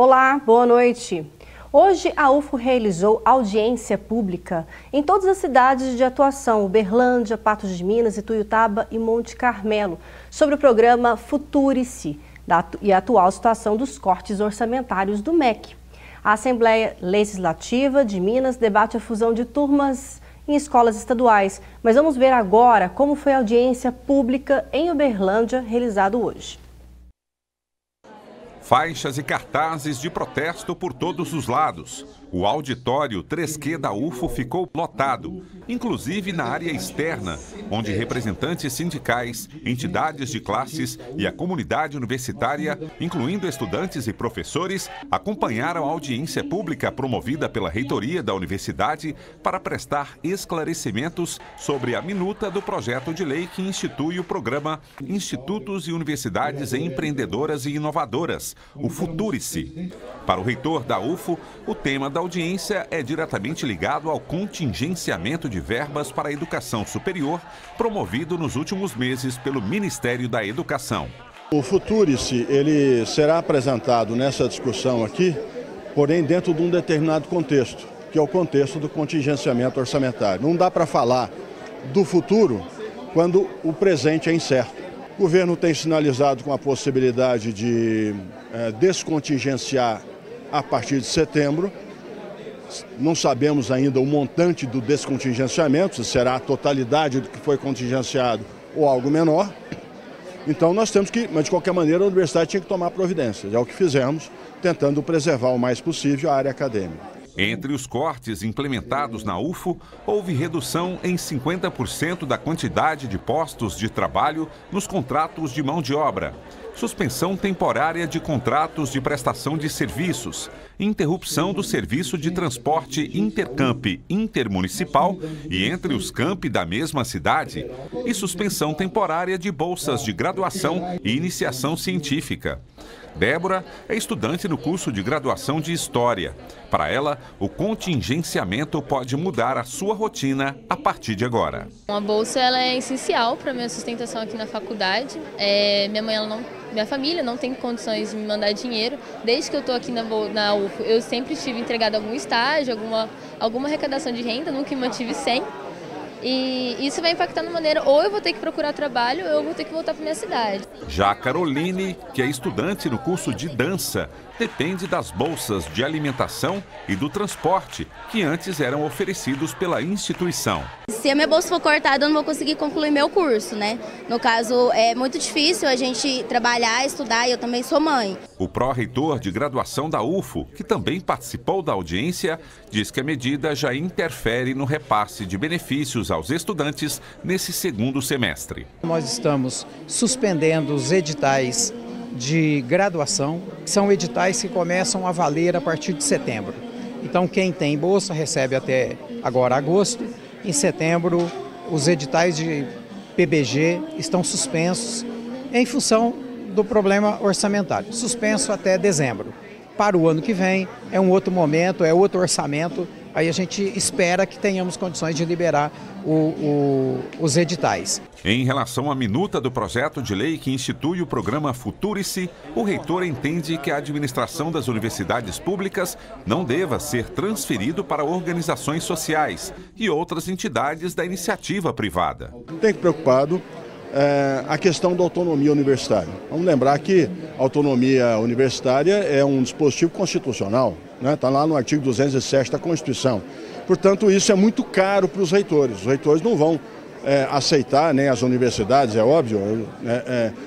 Olá, boa noite. Hoje a UFO realizou audiência pública em todas as cidades de atuação, Uberlândia, Patos de Minas, Ituiutaba e Monte Carmelo, sobre o programa Futurice e a atual situação dos cortes orçamentários do MEC. A Assembleia Legislativa de Minas debate a fusão de turmas em escolas estaduais, mas vamos ver agora como foi a audiência pública em Uberlândia realizada hoje. Faixas e cartazes de protesto por todos os lados. O auditório 3Q da UFO ficou lotado, inclusive na área externa, onde representantes sindicais, entidades de classes e a comunidade universitária, incluindo estudantes e professores, acompanharam a audiência pública promovida pela reitoria da universidade para prestar esclarecimentos sobre a minuta do projeto de lei que institui o programa Institutos e Universidades Empreendedoras e Inovadoras, o Futurice. Para o reitor da UFO, o tema da audiência é diretamente ligado ao contingenciamento de verbas para a educação superior, promovido nos últimos meses pelo Ministério da Educação. O Futurice, ele será apresentado nessa discussão aqui, porém dentro de um determinado contexto, que é o contexto do contingenciamento orçamentário. Não dá para falar do futuro quando o presente é incerto. O governo tem sinalizado com a possibilidade de descontingenciar a partir de setembro. Não sabemos ainda o montante do descontingenciamento, se será a totalidade do que foi contingenciado ou algo menor. Então nós temos que, mas de qualquer maneira a universidade tinha que tomar providências. É o que fizemos, tentando preservar o mais possível a área acadêmica. Entre os cortes implementados na UFO, houve redução em 50% da quantidade de postos de trabalho nos contratos de mão de obra, suspensão temporária de contratos de prestação de serviços, interrupção do serviço de transporte intercamp intermunicipal e entre os campi da mesma cidade e suspensão temporária de bolsas de graduação e iniciação científica. Débora é estudante no curso de graduação de História. Para ela, o contingenciamento pode mudar a sua rotina a partir de agora. A bolsa ela é essencial para a minha sustentação aqui na faculdade. Minha família não tem condições de me mandar dinheiro. Desde que eu estou aqui na UFO, eu sempre tive entregado algum estágio, alguma arrecadação de renda, nunca me mantive sem. E isso vai impactar na maneira, ou eu vou ter que procurar trabalho, ou eu vou ter que voltar para minha cidade. Já a Caroline, que é estudante no curso de dança, depende das bolsas de alimentação e do transporte, que antes eram oferecidos pela instituição. Se a minha bolsa for cortada, eu não vou conseguir concluir meu curso, né? No caso, é muito difícil a gente trabalhar, estudar, e eu também sou mãe. O pró-reitor de graduação da UFO, que também participou da audiência, diz que a medida já interfere no repasse de benefícios aos estudantes nesse segundo semestre. Nós estamos suspendendo os editais de graduação, que são editais que começam a valer a partir de setembro. Então quem tem bolsa recebe até agora agosto. Em setembro, os editais de PBG estão suspensos em função do problema orçamentário, suspenso até dezembro. Para o ano que vem é um outro momento, é outro orçamento, aí a gente espera que tenhamos condições de liberar os editais. Em relação à minuta do projeto de lei que institui o programa Futurice, o reitor entende que a administração das universidades públicas não deva ser transferido para organizações sociais e outras entidades da iniciativa privada. Tem que preocupado a questão da autonomia universitária. Vamos lembrar que a autonomia universitária é um dispositivo constitucional, né? Está lá no artigo 207 da Constituição. Portanto, isso é muito caro para os reitores. Os reitores não vão aceitar, nem as universidades, é óbvio,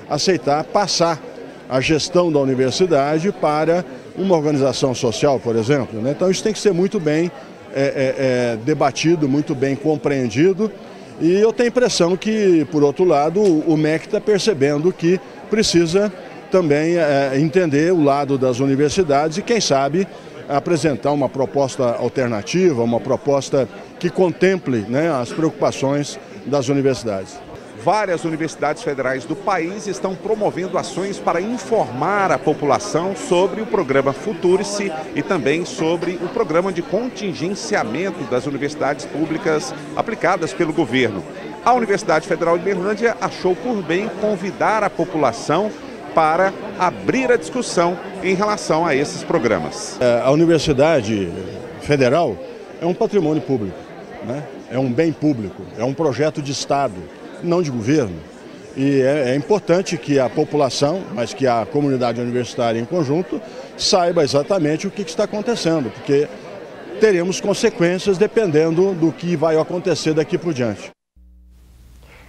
aceitar passar a gestão da universidade para uma organização social, por exemplo, né? Então, isso tem que ser muito bem debatido, muito bem compreendido. E eu tenho a impressão que, por outro lado, o MEC está percebendo que precisa também entender o lado das universidades e, quem sabe, apresentar uma proposta alternativa, uma proposta que contemple, né, as preocupações das universidades. Várias universidades federais do país estão promovendo ações para informar a população sobre o programa Futurice e também sobre o programa de contingenciamento das universidades públicas aplicadas pelo governo. A Universidade Federal de Uberlândia achou por bem convidar a população para abrir a discussão em relação a esses programas. A Universidade Federal é um patrimônio público, né? É um bem público, é um projeto de Estado, não de governo. E é importante que a população, mas que a comunidade universitária em conjunto, saiba exatamente o que está acontecendo, porque teremos consequências dependendo do que vai acontecer daqui por diante.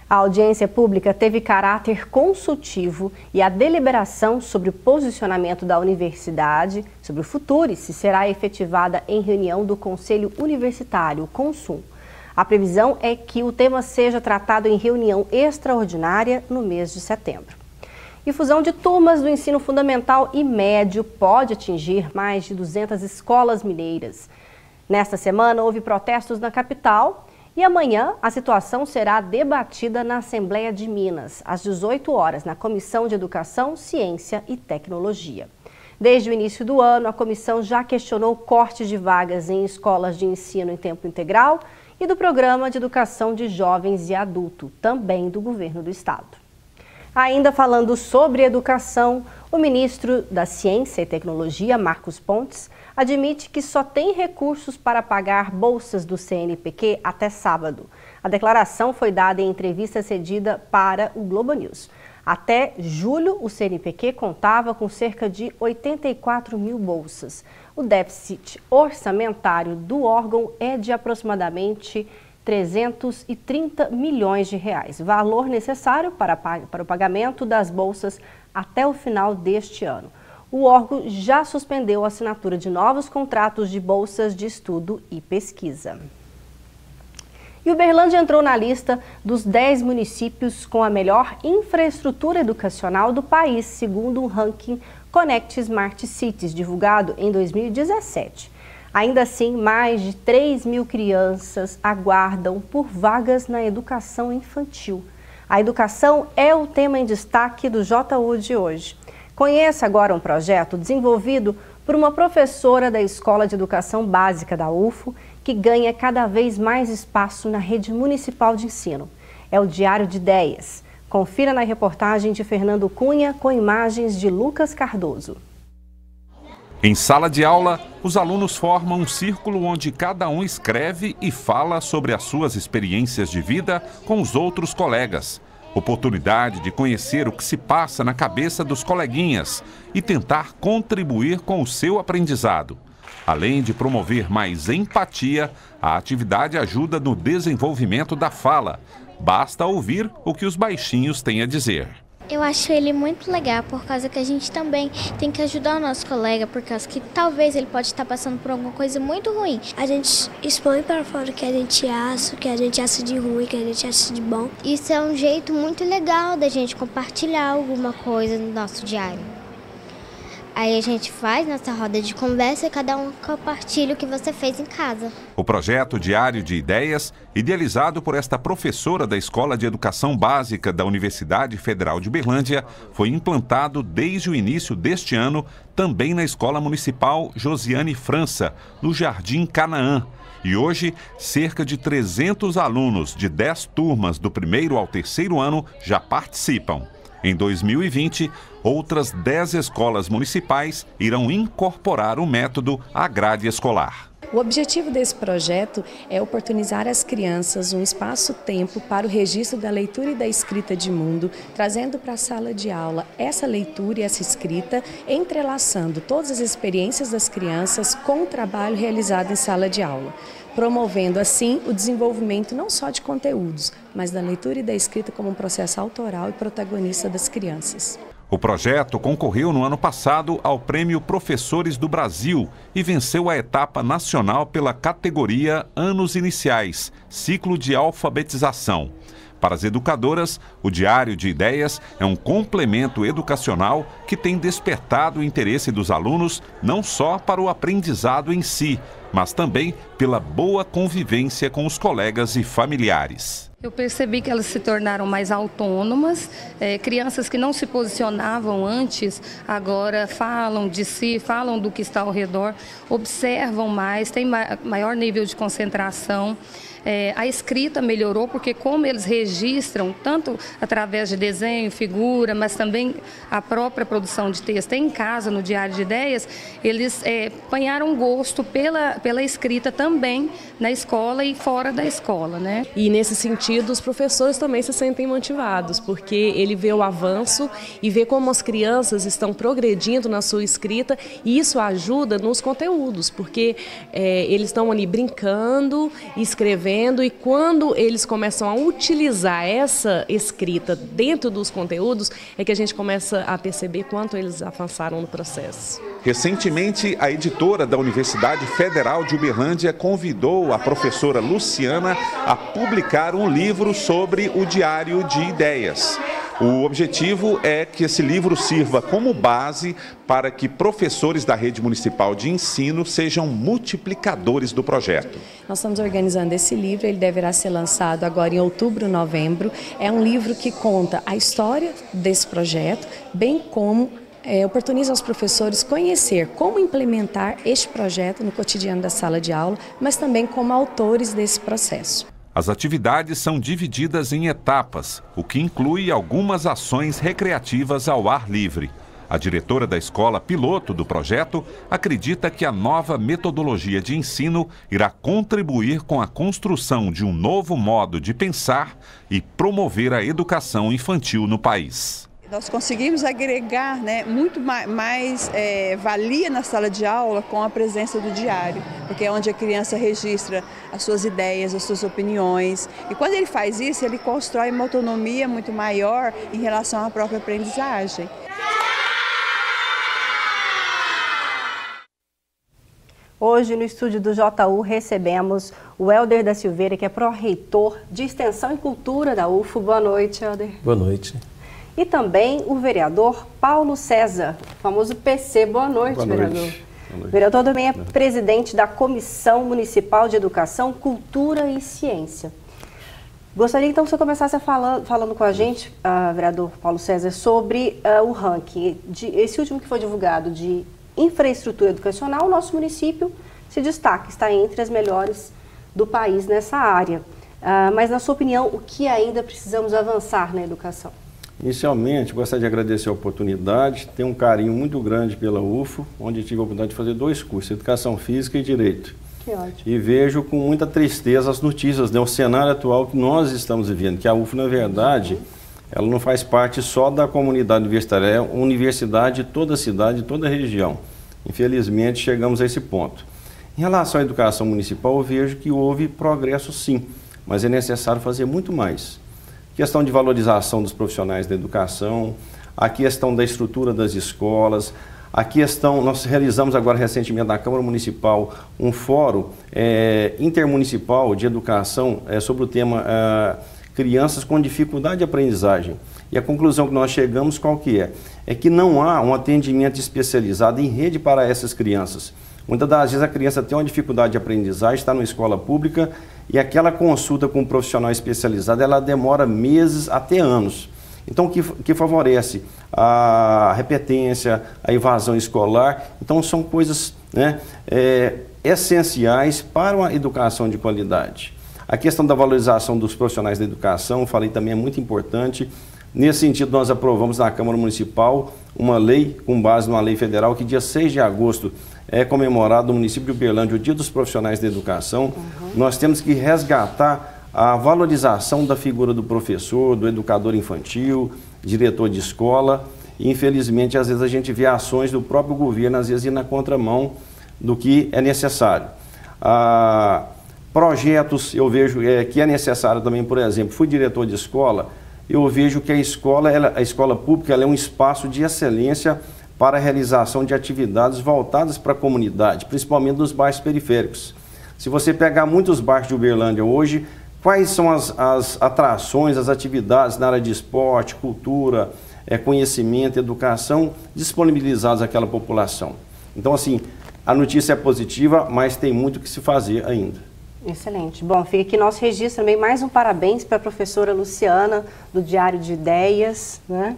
A audiência pública teve caráter consultivo e a deliberação sobre o posicionamento da universidade sobre o Futurice será efetivada em reunião do Conselho Universitário, CONSUM. A previsão é que o tema seja tratado em reunião extraordinária no mês de setembro. E fusão de turmas do ensino fundamental e médio pode atingir mais de 200 escolas mineiras. Nesta semana houve protestos na capital e amanhã a situação será debatida na Assembleia de Minas, às 18 horas, na Comissão de Educação, Ciência e Tecnologia. Desde o início do ano, a comissão já questionou cortes de vagas em escolas de ensino em tempo integral e do Programa de Educação de Jovens e Adulto, também do Governo do Estado. Ainda falando sobre educação, o ministro da Ciência e Tecnologia, Marcos Pontes, admite que só tem recursos para pagar bolsas do CNPq até sábado. A declaração foi dada em entrevista cedida para o Globo News. Até julho, o CNPq contava com cerca de 84 mil bolsas. O déficit orçamentário do órgão é de aproximadamente 330 milhões de reais, valor necessário para o pagamento das bolsas até o final deste ano. O órgão já suspendeu a assinatura de novos contratos de bolsas de estudo e pesquisa. E Uberlândia entrou na lista dos 10 municípios com a melhor infraestrutura educacional do país, segundo um ranking Connect Smart Cities, divulgado em 2017. Ainda assim, mais de 3 mil crianças aguardam por vagas na educação infantil. A educação é o tema em destaque do JU de hoje. Conheça agora um projeto desenvolvido por uma professora da Escola de Educação Básica da UFO, que ganha cada vez mais espaço na rede municipal de ensino. É o Diário de Ideias. Confira na reportagem de Fernando Cunha com imagens de Lucas Cardoso. Em sala de aula, os alunos formam um círculo onde cada um escreve e fala sobre as suas experiências de vida com os outros colegas. Oportunidade de conhecer o que se passa na cabeça dos coleguinhas e tentar contribuir com o seu aprendizado. Além de promover mais empatia, a atividade ajuda no desenvolvimento da fala. Basta ouvir o que os baixinhos têm a dizer. Eu acho ele muito legal, por causa que a gente também tem que ajudar o nosso colega, por causa que talvez ele pode estar passando por alguma coisa muito ruim. A gente expõe para fora o que a gente acha de ruim, o que a gente acha de bom. Isso é um jeito muito legal da gente compartilhar alguma coisa no nosso diário. Aí a gente faz nossa roda de conversa e cada um compartilha o que você fez em casa. O projeto Diário de Ideias, idealizado por esta professora da Escola de Educação Básica da Universidade Federal de Uberlândia, foi implantado desde o início deste ano também na Escola Municipal Josiane França, no Jardim Canaã. E hoje, cerca de 300 alunos de 10 turmas do primeiro ao terceiro ano já participam. Em 2020, outras 10 escolas municipais irão incorporar o método à grade escolar. O objetivo desse projeto é oportunizar às crianças um espaço-tempo para o registro da leitura e da escrita de mundo, trazendo para a sala de aula essa leitura e essa escrita, entrelaçando todas as experiências das crianças com o trabalho realizado em sala de aula, promovendo assim o desenvolvimento não só de conteúdos, mas da leitura e da escrita como um processo autoral e protagonista das crianças. O projeto concorreu no ano passado ao Prêmio Professores do Brasil e venceu a etapa nacional pela categoria Anos Iniciais, Ciclo de Alfabetização. Para as educadoras, o Diário de Ideias é um complemento educacional que tem despertado o interesse dos alunos não só para o aprendizado em si, mas também pela boa convivência com os colegas e familiares. Eu percebi que elas se tornaram mais autônomas, crianças que não se posicionavam antes, agora falam de si, falam do que está ao redor, observam mais, têm maior nível de concentração. A escrita melhorou porque como eles registram, tanto através de desenho, figura, mas também a própria produção de texto em casa, no diário de ideias, eles ganharam gosto pela escrita também na escola e fora da escola, né? E nesse sentido, os professores também se sentem motivados, porque ele vê o avanço e vê como as crianças estão progredindo na sua escrita e isso ajuda nos conteúdos, porque eles estão ali brincando, escrevendo, e quando eles começam a utilizar essa escrita dentro dos conteúdos, é que a gente começa a perceber quanto eles avançaram no processo. Recentemente, a editora da Universidade Federal de Uberlândia convidou a professora Luciana a publicar um livro sobre o Diário de Ideias. O objetivo é que esse livro sirva como base para que professores da rede municipal de ensino sejam multiplicadores do projeto. Nós estamos organizando esse livro, ele deverá ser lançado agora em outubro, novembro. É um livro que conta a história desse projeto, bem como oportuniza aos professores conhecer como implementar este projeto no cotidiano da sala de aula, mas também como autores desse processo. As atividades são divididas em etapas, o que inclui algumas ações recreativas ao ar livre. A diretora da escola piloto do projeto acredita que a nova metodologia de ensino irá contribuir com a construção de um novo modo de pensar e promover a educação infantil no país. Nós conseguimos agregar muito mais valia na sala de aula com a presença do diário, porque é onde a criança registra as suas ideias, as suas opiniões. E quando ele faz isso, ele constrói uma autonomia muito maior em relação à própria aprendizagem. Hoje, no estúdio do JU, recebemos o Helder da Silveira, que é pró-reitor de Extensão e Cultura da UFO. Boa noite, Helder. Boa noite. E também o vereador Paulo César, o famoso PC. Boa noite, Boa vereador. Noite. Boa noite. O vereador também é presidente da Comissão Municipal de Educação, Cultura e Ciência. Gostaria então que você começasse falando com a gente, vereador Paulo César, sobre o ranking. Esse último que foi divulgado de infraestrutura educacional, o nosso município se destaca, está entre as melhores do país nessa área. Mas, na sua opinião, o que ainda precisamos avançar na educação? Inicialmente, gostaria de agradecer a oportunidade, tenho um carinho muito grande pela UFO, onde tive a oportunidade de fazer 2 cursos, Educação Física e Direito. Que ótimo. E vejo com muita tristeza as notícias, o cenário atual que nós estamos vivendo, que a UFO, na verdade, ela não faz parte só da comunidade universitária, é uma universidade de toda a cidade, de toda a região. Infelizmente, chegamos a esse ponto. Em relação à educação municipal, eu vejo que houve progresso sim, mas é necessário fazer muito mais. Questão de valorização dos profissionais da educação, a questão da estrutura das escolas, a questão, nós realizamos agora recentemente na Câmara Municipal um fórum intermunicipal de educação sobre o tema crianças com dificuldade de aprendizagem. E a conclusão que nós chegamos qual que é? É que não há um atendimento especializado em rede para essas crianças. Muitas das vezes a criança tem uma dificuldade de aprendizagem, está numa escola pública e aquela consulta com um profissional especializado, ela demora meses até anos. Então, que favorece a repetência, a evasão escolar. Então, são coisas essenciais para uma educação de qualidade. A questão da valorização dos profissionais da educação, falei também, é muito importante. Nesse sentido, nós aprovamos na Câmara Municipal uma lei, com base numa lei federal, que dia 6 de agosto é comemorado no município de Uberlândia o Dia dos Profissionais da Educação. Nós temos que resgatar a valorização da figura do professor, do educador infantil, diretor de escola. E, infelizmente, às vezes a gente vê ações do próprio governo, às vezes, ir na contramão do que é necessário. Projetos, eu vejo que é necessário também, por exemplo, fui diretor de escola, eu vejo que a escola pública ela é um espaço de excelência para a realização de atividades voltadas para a comunidade, principalmente nos bairros periféricos. Se você pegar muitos bairros de Uberlândia hoje, quais são as atrações, as atividades na área de esporte, cultura, conhecimento, educação, disponibilizadas àquela população? Então, assim, a notícia é positiva, mas tem muito que se fazer ainda. Excelente. Bom, fica aqui nosso registro também, mais um parabéns para a professora Luciana, do Diário de Ideias, né?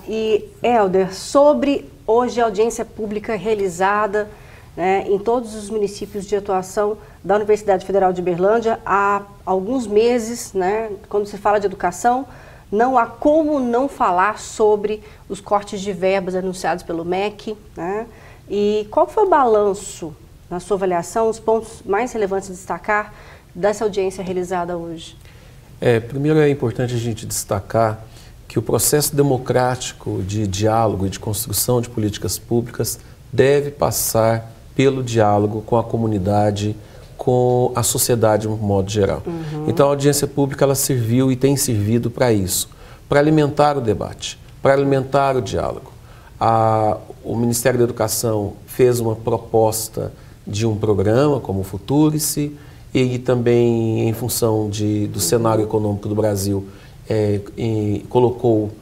E, Helder, sobre hoje a audiência pública realizada, né, em todos os municípios de atuação da Universidade Federal de Uberlândia, há alguns meses, né, quando se fala de educação, não há como não falar sobre os cortes de verbas anunciados pelo MEC, né? E qual foi o balanço, na sua avaliação, os pontos mais relevantes a destacar dessa audiência realizada hoje? Primeiro é importante a gente destacar que o processo democrático de diálogo e de construção de políticas públicas deve passar pelo diálogo com a comunidade, com a sociedade de um modo geral. Então a audiência pública ela serviu e tem servido para isso, para alimentar o debate, para alimentar o diálogo. O Ministério da Educação fez uma proposta de um programa como o Futurice e também em função do cenário econômico do Brasil colocou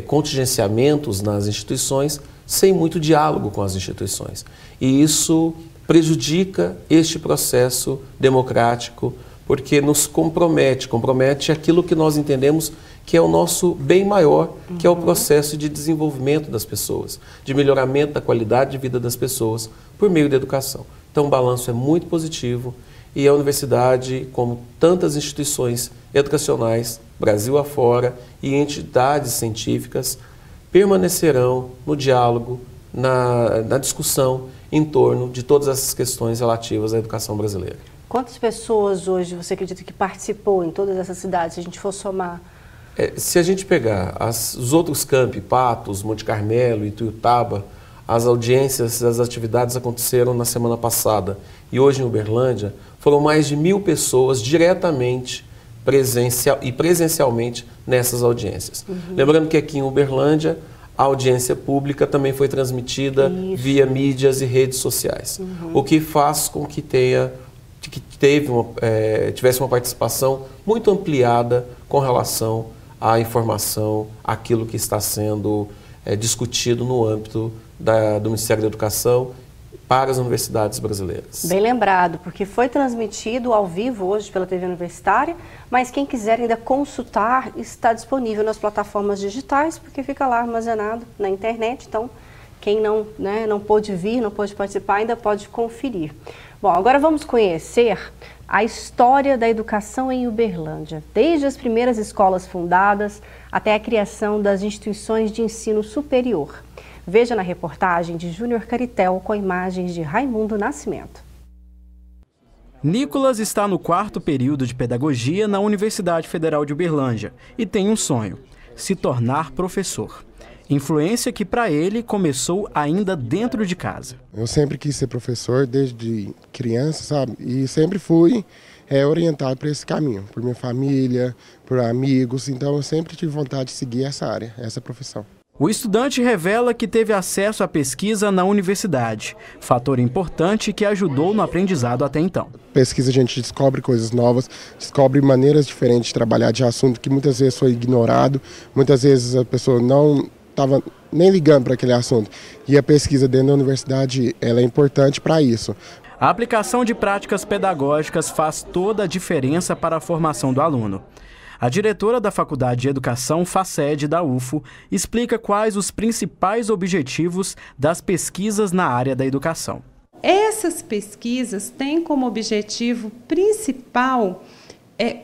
contingenciamentos nas instituições sem muito diálogo com as instituições. E isso prejudica este processo democrático porque nos compromete aquilo que nós entendemos que é o nosso bem maior, que é o processo de desenvolvimento das pessoas, de melhoramento da qualidade de vida das pessoas por meio da educação. Então o balanço é muito positivo e a universidade, como tantas instituições educacionais, Brasil afora, e entidades científicas, permanecerão no diálogo, na discussão em torno de todas essas questões relativas à educação brasileira. Quantas pessoas hoje você acredita que participou em todas essas cidades, se a gente for somar? Se a gente pegar os outros campi, Patos, Monte Carmelo, Ituiutaba, as audiências, as atividades aconteceram na semana passada e hoje em Uberlândia foram mais de 1.000 pessoas diretamente presencialmente nessas audiências. Lembrando que aqui em Uberlândia a audiência pública também foi transmitida via mídias e redes sociais, o que faz com que tivesse uma participação muito ampliada com relação à informação, aquilo que está sendo discutido no âmbito do Ministério da Educação para as universidades brasileiras. Bem lembrado, porque foi transmitido ao vivo hoje pela TV Universitária, mas quem quiser ainda consultar está disponível nas plataformas digitais, porque fica lá armazenado na internet, então quem não pôde vir, não pôde participar, ainda pode conferir. Bom, agora vamos conhecer a história da educação em Uberlândia, desde as primeiras escolas fundadas até a criação das instituições de ensino superior. Veja na reportagem de Júnior Caritel com imagens de Raimundo Nascimento. Nicolas está no 4º período de pedagogia na Universidade Federal de Uberlândia e tem um sonho: se tornar professor. Influência que para ele começou ainda dentro de casa. Eu sempre quis ser professor desde criança, sabe? E sempre fui orientado para esse caminho, por minha família, por amigos. Então eu sempre tive vontade de seguir essa área, essa profissão. O estudante revela que teve acesso à pesquisa na universidade, fator importante que ajudou no aprendizado até então. Pesquisa a gente descobre coisas novas, descobre maneiras diferentes de trabalhar de assunto que muitas vezes foi ignorado, muitas vezes a pessoa não estava nem ligando para aquele assunto. E a pesquisa dentro da universidade ela é importante para isso. A aplicação de práticas pedagógicas faz toda a diferença para a formação do aluno. A diretora da Faculdade de Educação, FACED, da UFO, explica quais os principais objetivos das pesquisas na área da educação. Essas pesquisas têm como objetivo principal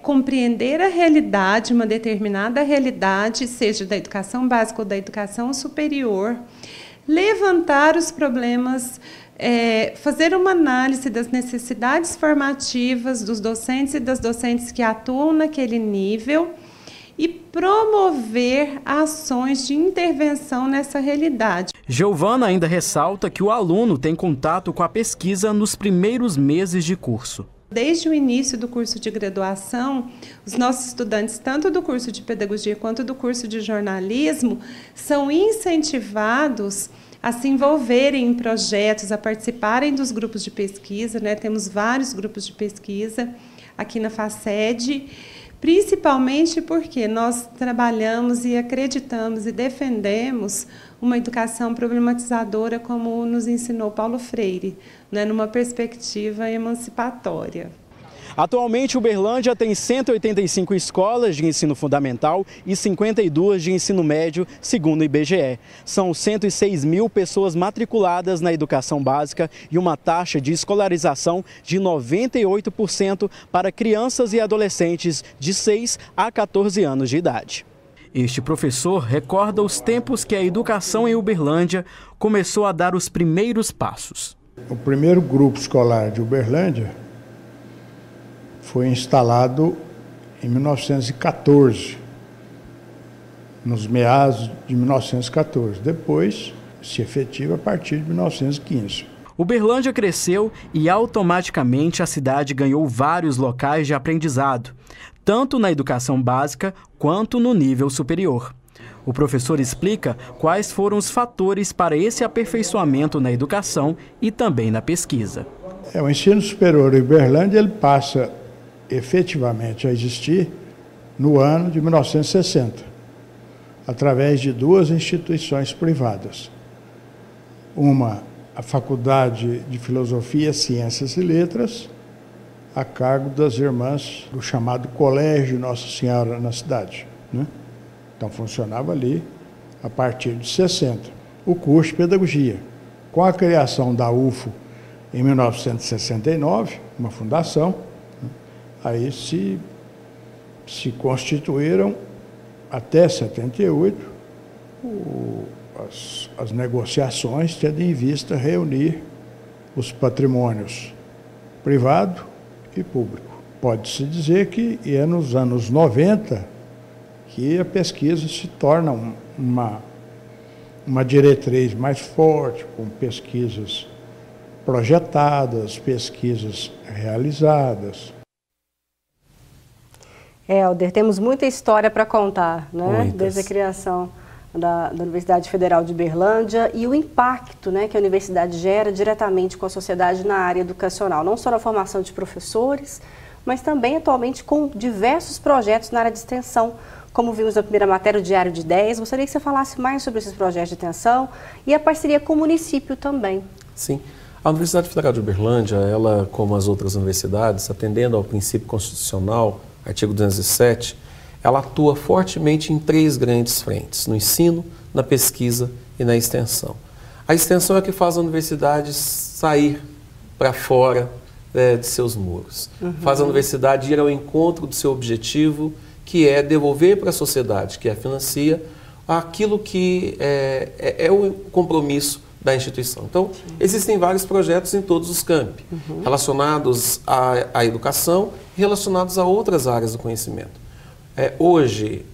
compreender a realidade, uma determinada realidade, seja da educação básica ou da educação superior, levantar os problemas, fazer uma análise das necessidades formativas dos docentes e das docentes que atuam naquele nível e promover ações de intervenção nessa realidade. Giovana ainda ressalta que o aluno tem contato com a pesquisa nos primeiros meses de curso. Desde o início do curso de graduação, os nossos estudantes, tanto do curso de pedagogia quanto do curso de jornalismo, são incentivados a se envolverem em projetos, a participarem dos grupos de pesquisa, né? Temos vários grupos de pesquisa aqui na FACED, principalmente porque nós trabalhamos e acreditamos e defendemos uma educação problematizadora, como nos ensinou Paulo Freire, né, numa perspectiva emancipatória. Atualmente, Uberlândia tem 185 escolas de ensino fundamental e 52 de ensino médio, segundo o IBGE. São 106 mil pessoas matriculadas na educação básica e uma taxa de escolarização de 98% para crianças e adolescentes de 6 a 14 anos de idade. Este professor recorda os tempos que a educação em Uberlândia começou a dar os primeiros passos. O primeiro grupo escolar de Uberlândia foi instalado em 1914, nos meados de 1914. Depois, se efetiva a partir de 1915. Uberlândia cresceu e automaticamente a cidade ganhou vários locais de aprendizado, tanto na educação básica quanto no nível superior. O professor explica quais foram os fatores para esse aperfeiçoamento na educação e também na pesquisa. O ensino superior em Uberlândia ele passa efetivamente a existir no ano de 1960, através de duas instituições privadas. Uma, a Faculdade de Filosofia, Ciências e Letras, a cargo das irmãs do chamado Colégio Nossa Senhora na cidade, né? Então funcionava ali a partir de 60. O curso de Pedagogia. Com a criação da UFO em 1969, uma fundação, aí se constituíram, até 78, as negociações tendo em vista reunir os patrimônios privado e público. Pode-se dizer que é nos anos 90 que a pesquisa se torna uma diretriz mais forte, com pesquisas projetadas, pesquisas realizadas. Helder, temos muita história para contar, né? Muitas. Desde a criação da Universidade Federal de Uberlândia e o impacto, né, que a universidade gera diretamente com a sociedade na área educacional, não só na formação de professores, mas também atualmente com diversos projetos na área de extensão, como vimos na primeira matéria, o Diário de Ideias. Gostaria que você falasse mais sobre esses projetos de extensão e a parceria com o município também. Sim. A Universidade Federal de Uberlândia, ela, como as outras universidades, atendendo ao princípio constitucional, artigo 207, ela atua fortemente em 3 grandes frentes, no ensino, na pesquisa e na extensão. A extensão é que faz a universidade sair para fora de seus muros. Faz a universidade ir ao encontro do seu objetivo, que é devolver para a sociedade, que a financia, aquilo que é o compromisso da instituição. Então, existem vários projetos em todos os campi, relacionados à educação e relacionados a outras áreas do conhecimento. Hoje,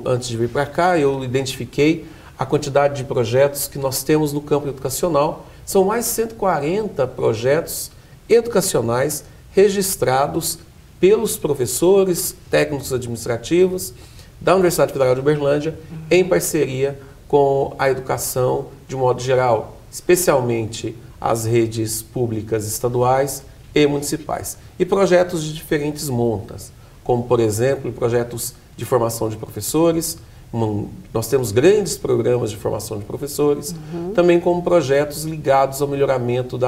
antes de vir para cá, eu identifiquei a quantidade de projetos que nós temos no campo educacional. São mais de 140 projetos educacionais registrados pelos professores, técnicos administrativos da Universidade Federal de Uberlândia, em parceria com a educação de modo geral, especialmente as redes públicas estaduais e municipais. E projetos de diferentes montas, como, por exemplo, projetos de formação de professores. Nós temos grandes programas de formação de professores, também como projetos ligados ao melhoramento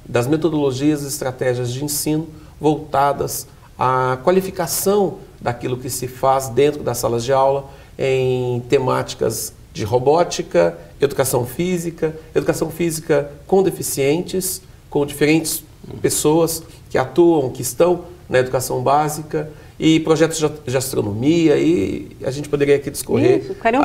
das metodologias e estratégias de ensino voltadas à qualificação daquilo que se faz dentro das salas de aula em temáticas de robótica, educação física com deficientes, com diferentes pessoas que atuam, que estão na educação básica, e projetos de astronomia, e a gente poderia aqui discorrer. Isso, queria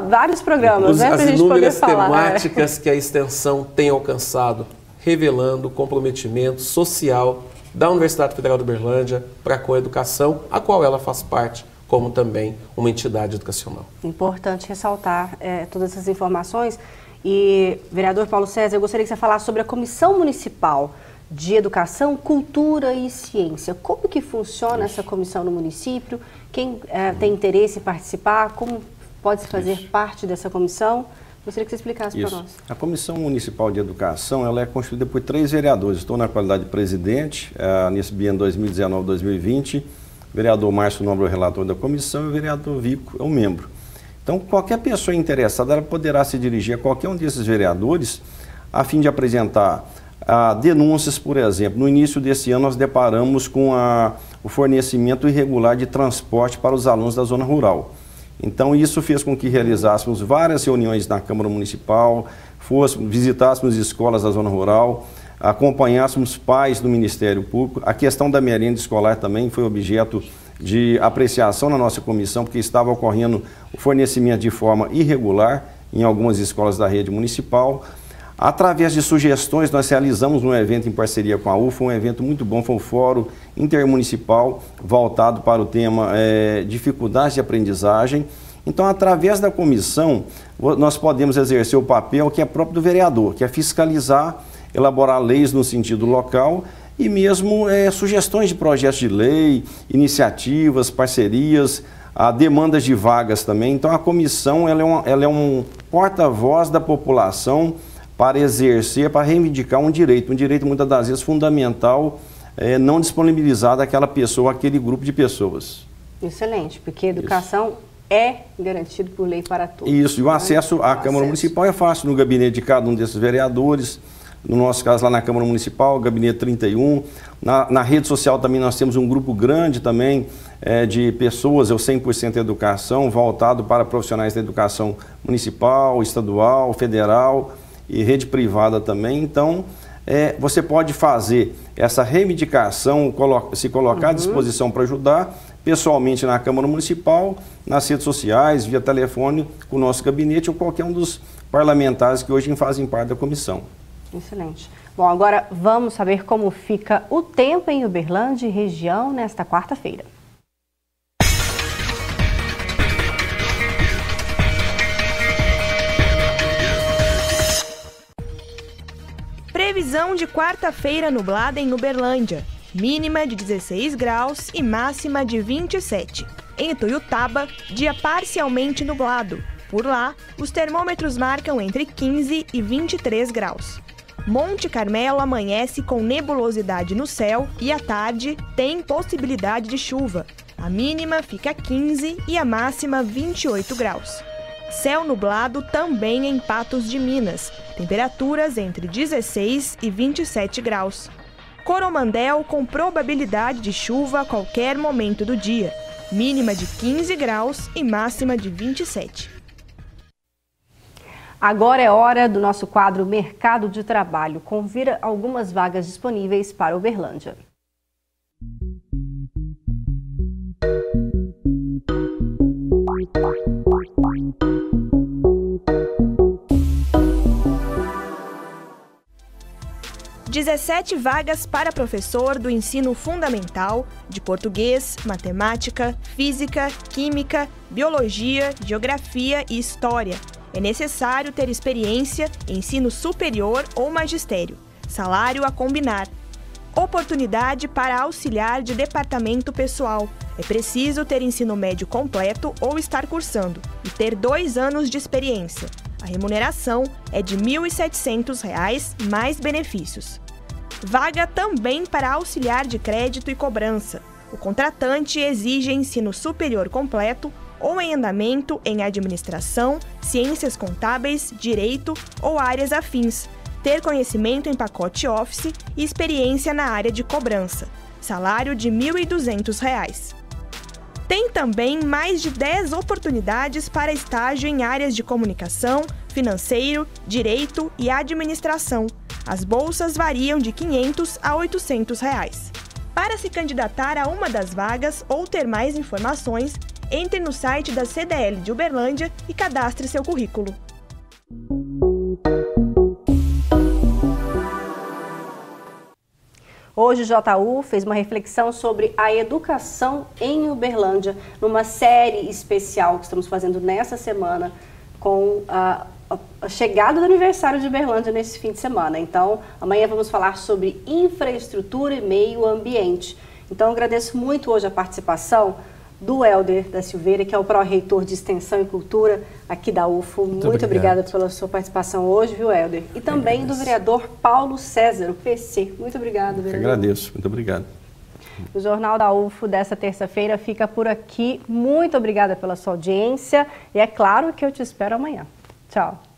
vários programas, né, para a gente poder falar. As inúmeras temáticas que a extensão tem alcançado, revelando o comprometimento social da Universidade Federal de Uberlândia para com a educação, a qual ela faz parte, como também uma entidade educacional. Importante ressaltar todas essas informações. E, vereador Paulo César, eu gostaria que você falasse sobre a Comissão Municipal de Educação, Cultura e Ciência. Como que funciona essa comissão no município? Quem tem interesse em participar? Como pode fazer parte dessa comissão? Gostaria que você explicasse para nós. A Comissão Municipal de Educação ela é constituída por 3 vereadores. Estou na qualidade de presidente, nesse biênio 2019-2020, o vereador Márcio Nobre é o relator da comissão e o vereador Vico é o membro. Então, qualquer pessoa interessada ela poderá se dirigir a qualquer um desses vereadores a fim de apresentar denúncias, por exemplo. No início desse ano, nós deparamos com o fornecimento irregular de transporte para os alunos da zona rural. Então, isso fez com que realizássemos várias reuniões na Câmara Municipal, visitássemos escolas da zona rural, acompanhássemos pais do Ministério Público. A questão da merenda escolar também foi objeto de apreciação na nossa comissão, porque estava ocorrendo o fornecimento de forma irregular em algumas escolas da rede municipal. Através de sugestões, nós realizamos um evento em parceria com a UFO, um evento muito bom, foi um fórum intermunicipal voltado para o tema dificuldades de aprendizagem. Então, através da comissão, nós podemos exercer o papel que é próprio do vereador, que é fiscalizar, elaborar leis no sentido local e mesmo sugestões de projetos de lei, iniciativas, parcerias, demandas de vagas também. Então, a comissão ela é um porta-voz da população para exercer, para reivindicar um direito muitas das vezes fundamental, não disponibilizado àquela pessoa, àquele grupo de pessoas. Excelente, porque a educação é garantido por lei para todos. Isso, e o acesso à Câmara Municipal é fácil no gabinete de cada um desses vereadores. No nosso caso, lá na Câmara Municipal, gabinete 31. Na rede social também nós temos um grupo grande também de pessoas, o 100% Educação, voltado para profissionais da educação municipal, estadual, federal e rede privada também. Então, você pode fazer essa reivindicação, se colocar à disposição para ajudar, pessoalmente na Câmara Municipal, nas redes sociais, via telefone, com o nosso gabinete ou qualquer um dos parlamentares que hoje fazem parte da comissão. Excelente. Bom, agora vamos saber como fica o tempo em Uberlândia e região nesta quarta-feira. Previsão de quarta-feira nublada em Uberlândia. Mínima de 16 graus e máxima de 27. Em Tuiutaba, dia parcialmente nublado. Por lá, os termômetros marcam entre 15 e 23 graus. Monte Carmelo amanhece com nebulosidade no céu e à tarde tem possibilidade de chuva. A mínima fica 15 e a máxima 28 graus. Céu nublado também em Patos de Minas, temperaturas entre 16 e 27 graus. Coromandel com probabilidade de chuva a qualquer momento do dia, mínima de 15 graus e máxima de 27. Agora é hora do nosso quadro Mercado de Trabalho. Confira algumas vagas disponíveis para Uberlândia. (17 vagas para professor do ensino fundamental de português, matemática, física, química, biologia, geografia e história. É necessário ter experiência em ensino superior ou magistério. Salário a combinar. Oportunidade para auxiliar de departamento pessoal. É preciso ter ensino médio completo ou estar cursando e ter 2 anos de experiência. A remuneração é de R$ 1.700 mais benefícios. Vaga também para auxiliar de crédito e cobrança. O contratante exige ensino superior completo ou em andamento em administração, ciências contábeis, direito ou áreas afins, ter conhecimento em pacote Office e experiência na área de cobrança, salário de R$ 1.200. Tem também mais de 10 oportunidades para estágio em áreas de comunicação, financeiro, direito e administração. As bolsas variam de R$ 500 a R$ 800. Para se candidatar a uma das vagas ou ter mais informações, entre no site da CDL de Uberlândia e cadastre seu currículo. Hoje o JU fez uma reflexão sobre a educação em Uberlândia, numa série especial que estamos fazendo nessa semana com a chegada do aniversário de Uberlândia nesse fim de semana. Então, amanhã vamos falar sobre infraestrutura e meio ambiente. Então, eu agradeço muito hoje a participação do Helder da Silveira, que é o pró-reitor de Extensão e Cultura aqui da UFO. Muito obrigada pela sua participação hoje, viu, Helder? E também do vereador Paulo César, o PC. Muito obrigado, vereador. Eu agradeço. Muito obrigado. O Jornal da UFO dessa terça-feira fica por aqui. Muito obrigada pela sua audiência e é claro que eu te espero amanhã. Tchau.